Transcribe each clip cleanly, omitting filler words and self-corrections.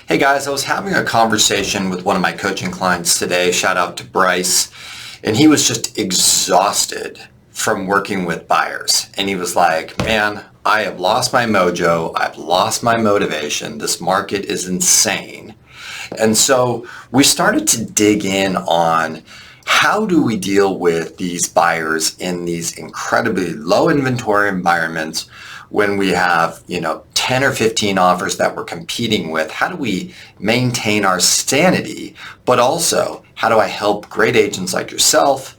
Hey guys, I was having a conversation with one of my coaching clients today, shout out to Bryce, and he was just exhausted from working with buyers. And he was like, man, I have lost my mojo, I've lost my motivation, this market is insane. And so we started to dig in on how do we deal with these buyers in these incredibly low inventory environments when we have, 10 or 15 offers that we're competing with. How do we maintain our sanity, but also how do I help great agents like yourself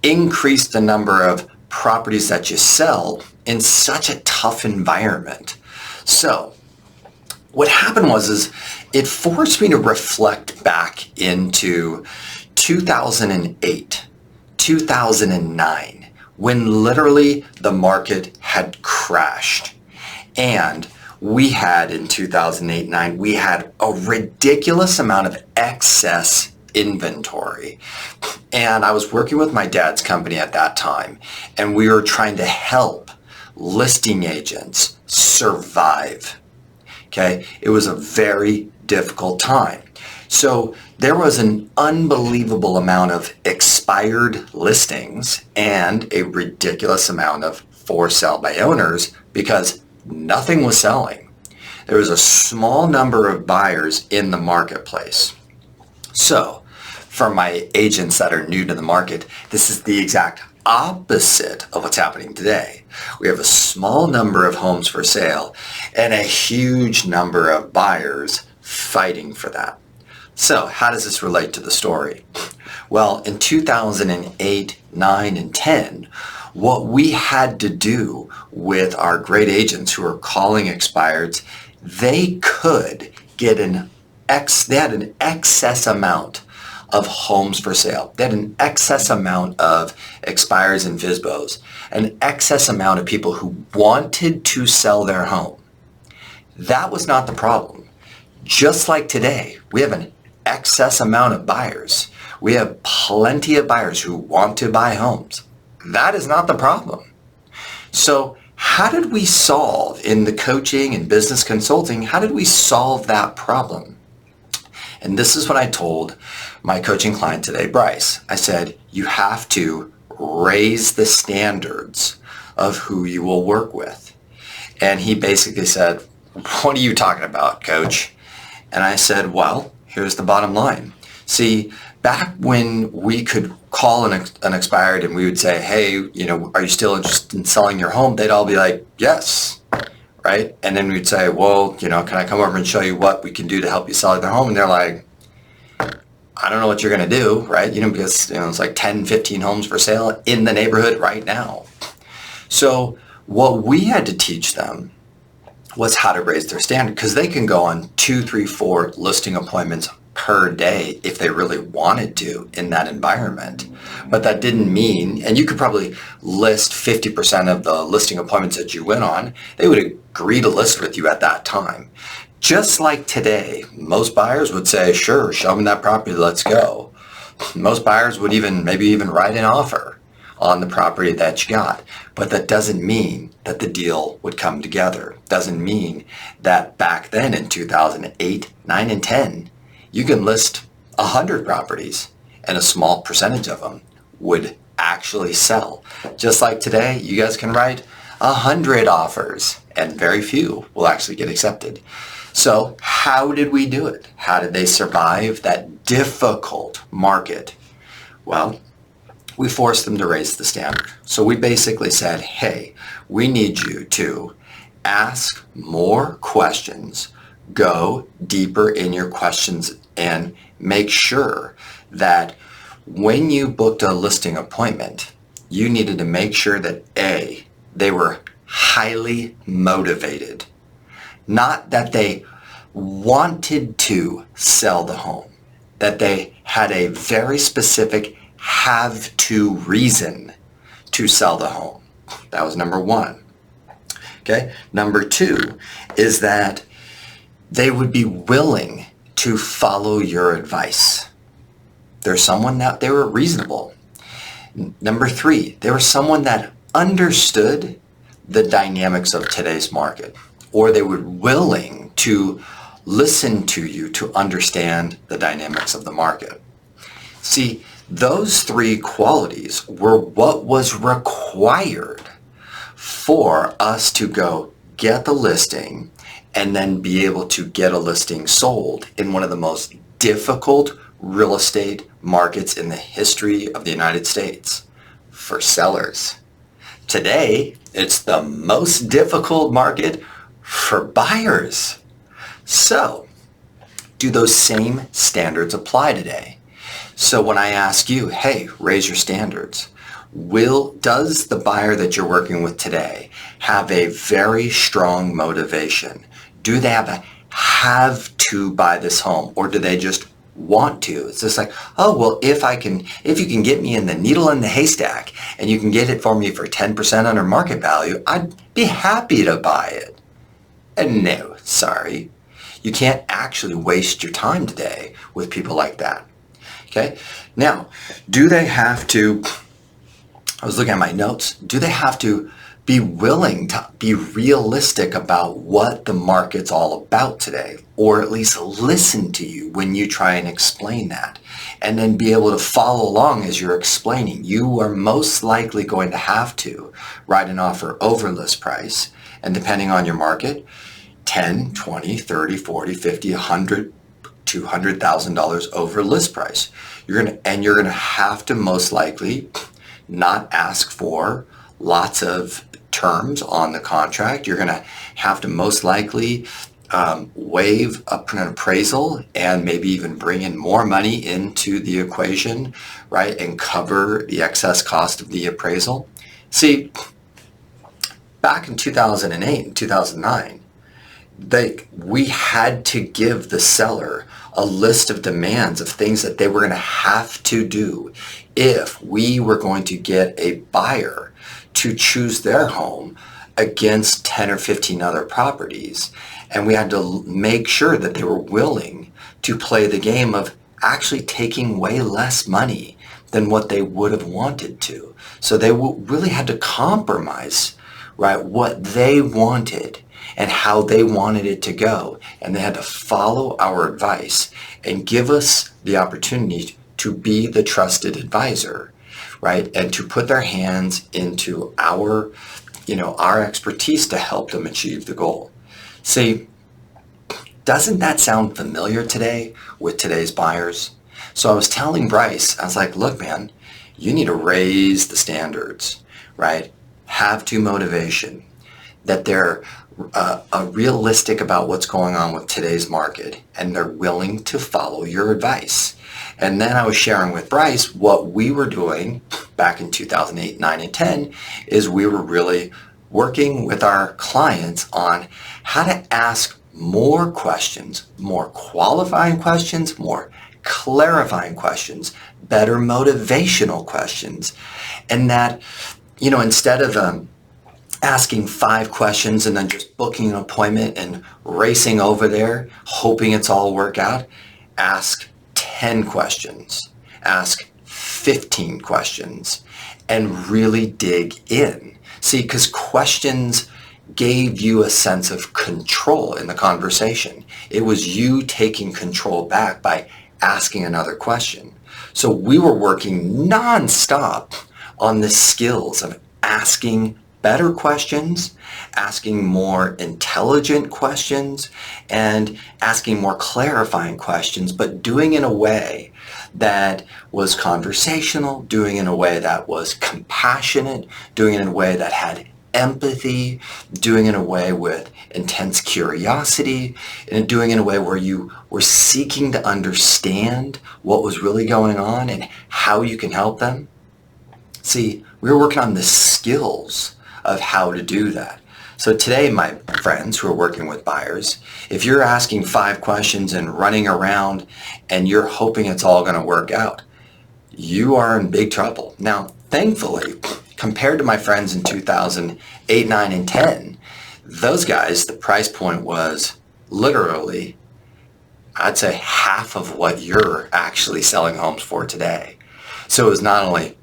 increase the number of properties that you sell in such a tough environment? So what happened was it forced me to reflect back into 2008, 2009, when literally the market had crashed. And we had in 2008-9, we had a ridiculous amount of excess inventory. And I was working with my dad's company at that time, and we were trying to help listing agents survive. Okay, it was a very difficult time. So there was an unbelievable amount of expired listings and a ridiculous amount of for sale by owners because nothing was selling. There was a small number of buyers in the marketplace. So for my agents that are new to the market, this is the exact opposite of what's happening today. We have a small number of homes for sale and a huge number of buyers fighting for that. So how does this relate to the story? Well, in 2008, 9, and 10, what we had to do with our great agents who are calling expireds, they could get they had an excess amount of homes for sale. They had an excess amount of expires and FSBOs, an excess amount of people who wanted to sell their home. That was not the problem. Just like today, we have an excess amount of buyers. We have plenty of buyers who want to buy homes. That is not the problem. So how did we solve in the coaching and business consulting, how did we solve that problem? And this is what I told my coaching client today, Bryce. I said, you have to raise the standards of who you will work with. And he basically said, what are you talking about, coach? And I said, well, here's the bottom line. See, back when we could call an expired and we would say, hey, are you still interested in selling your home? They'd all be like, yes, right? And then we'd say, well, can I come over and show you what we can do to help you sell their home? And they're like, I don't know what you're going to do, right? Because it's like 10, 15 homes for sale in the neighborhood right now. So what we had to teach them was how to raise their standard, because they can go on 2, 3, 4 listing appointments per day if they really wanted to in that environment. But that didn't mean, and you could probably list 50% of the listing appointments that you went on, they would agree to list with you at that time. Just like today, most buyers would say, sure, show me that property, let's go. Most buyers would maybe even write an offer on the property that you got. But that doesn't mean that the deal would come together. Doesn't mean that back then in 2008, 9, and 10, you can list 100 properties and a small percentage of them would actually sell. Just like today, you guys can write 100 offers and very few will actually get accepted. So how did we do it? How did they survive that difficult market? Well, we forced them to raise the standard. So we basically said, hey, we need you to ask more questions, go deeper in your questions, and make sure that when you booked a listing appointment, you needed to make sure that A, they were highly motivated. Not that they wanted to sell the home, that they had a very specific have-to reason to sell the home. That was number one. Okay. Number two is that they would be willing to follow your advice. There's someone that they were reasonable. Number three, they were someone that understood the dynamics of today's market, or they were willing to listen to you to understand the dynamics of the market. See, those three qualities were what was required for us to go get the listing and then be able to get a listing sold in one of the most difficult real estate markets in the history of the United States for sellers. Today, it's the most difficult market for buyers. So, do those same standards apply today? So when I ask you, hey, raise your standards, does the buyer that you're working with today have a very strong motivation? Do they have to buy this home, or do they just want to? It's just like, oh, well, if you can get me in the needle in the haystack and you can get it for me for 10% under market value, I'd be happy to buy it. And no, sorry. You can't actually waste your time today with people like that. Okay? Now, do they have to, I was looking at my notes, do they have to be willing to be realistic about what the market's all about today, or at least listen to you when you try and explain that, and then be able to follow along as you're explaining? You are most likely going to have to write an offer over list price, and depending on your market, 10, 20, 30, 40, 50, 100, $200,000 over list price. You're gonna have to most likely not ask for lots of terms on the contract. You're gonna have to most likely waive an appraisal and maybe even bring in more money into the equation, right? And cover the excess cost of the appraisal. See, back in 2008 and 2009, we had to give the seller a list of demands of things that they were going to have to do if we were going to get a buyer to choose their home against 10 or 15 other properties. And we had to make sure that they were willing to play the game of actually taking way less money than what they would have wanted to. So they really had to compromise, right, what they wanted and how they wanted it to go. And they had to follow our advice and give us the opportunity to be the trusted advisor, right? And to put their hands into our expertise to help them achieve the goal. See, doesn't that sound familiar today with today's buyers? So I was telling Bryce, I was like, look, man, you need to raise the standards, right? Have to motivation, that they're realistic about what's going on with today's market, and they're willing to follow your advice. And then I was sharing with Bryce what we were doing back in 2008, 9, and 10 is we were really working with our clients on how to ask more questions, more qualifying questions, more clarifying questions, better motivational questions. And that, instead of asking 5 questions and then just booking an appointment and racing over there, hoping it's all work out, ask 10 questions, ask 15 questions, and really dig in. See, because questions gave you a sense of control in the conversation. It was you taking control back by asking another question. So we were working nonstop on the skills of asking better questions, asking more intelligent questions, and asking more clarifying questions, but doing it in a way that was conversational, doing it in a way that was compassionate, doing it in a way that had empathy, doing it in a way with intense curiosity, and doing it in a way where you were seeking to understand what was really going on and how you can help them. See, we were working on the skills of how to do that. So today, my friends who are working with buyers, if you're asking 5 questions and running around and you're hoping it's all going to work out, you are in big trouble. Now, thankfully, compared to my friends in 2008, 9, and 10, those guys, the price point was literally, I'd say, half of what you're actually selling homes for today. So it was not only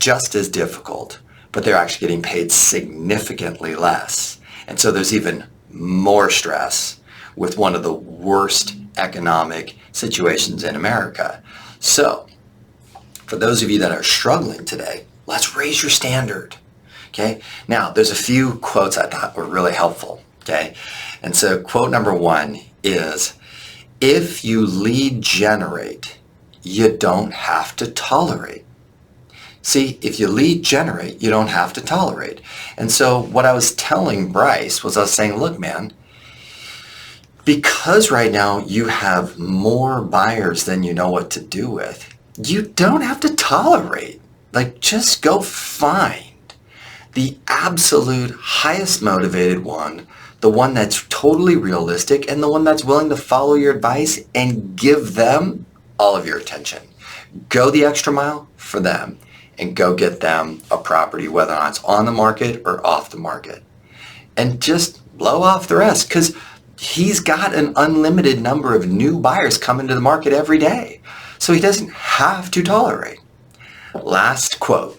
just as difficult, but they're actually getting paid significantly less. And so there's even more stress with one of the worst economic situations in America. So, for those of you that are struggling today, let's raise your standard. Okay? Now, there's a few quotes I thought were really helpful. Okay? And so quote number one is, if you lead generate, you don't have to tolerate. See, if you lead generate, you don't have to tolerate. And so what I was telling Bryce was I was saying, look, man, because right now you have more buyers than you know what to do with, you don't have to tolerate. Like, just go find the absolute highest motivated one, the one that's totally realistic, and the one that's willing to follow your advice, and give them all of your attention. Go the extra mile for them and go get them a property, whether or not it's on the market or off the market. And just blow off the rest, because he's got an unlimited number of new buyers coming to the market every day. So he doesn't have to tolerate. Last quote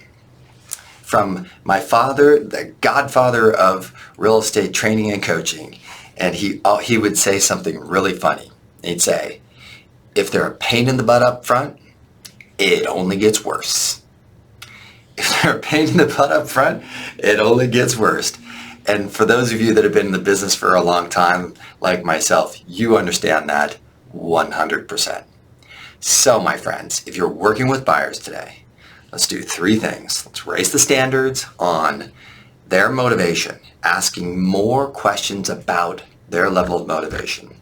from my father, the godfather of real estate training and coaching. And he would say something really funny. He'd say, if they're a pain in the butt up front, it only gets worse. If they're a pain in the butt up front, it only gets worse. And for those of you that have been in the business for a long time, like myself, you understand that 100%. So my friends, if you're working with buyers today, let's do three things. Let's raise the standards on their motivation, asking more questions about their level of motivation.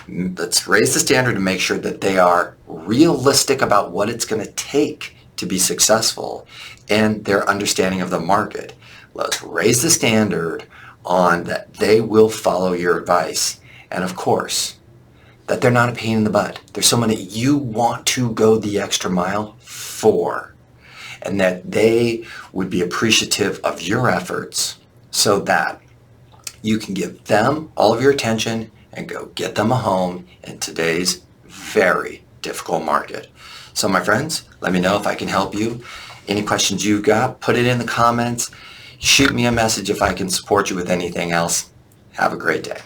Let's raise the standard to make sure that they are realistic about what it's going to take to be successful and their understanding of the market. Let's raise the standard on that they will follow your advice. And of course, that they're not a pain in the butt. There's someone that you want to go the extra mile for. And that they would be appreciative of your efforts so that you can give them all of your attention and go get them a home in today's very difficult market. So my friends, let me know if I can help you. Any questions you've got, put it in the comments. Shoot me a message if I can support you with anything else. Have a great day.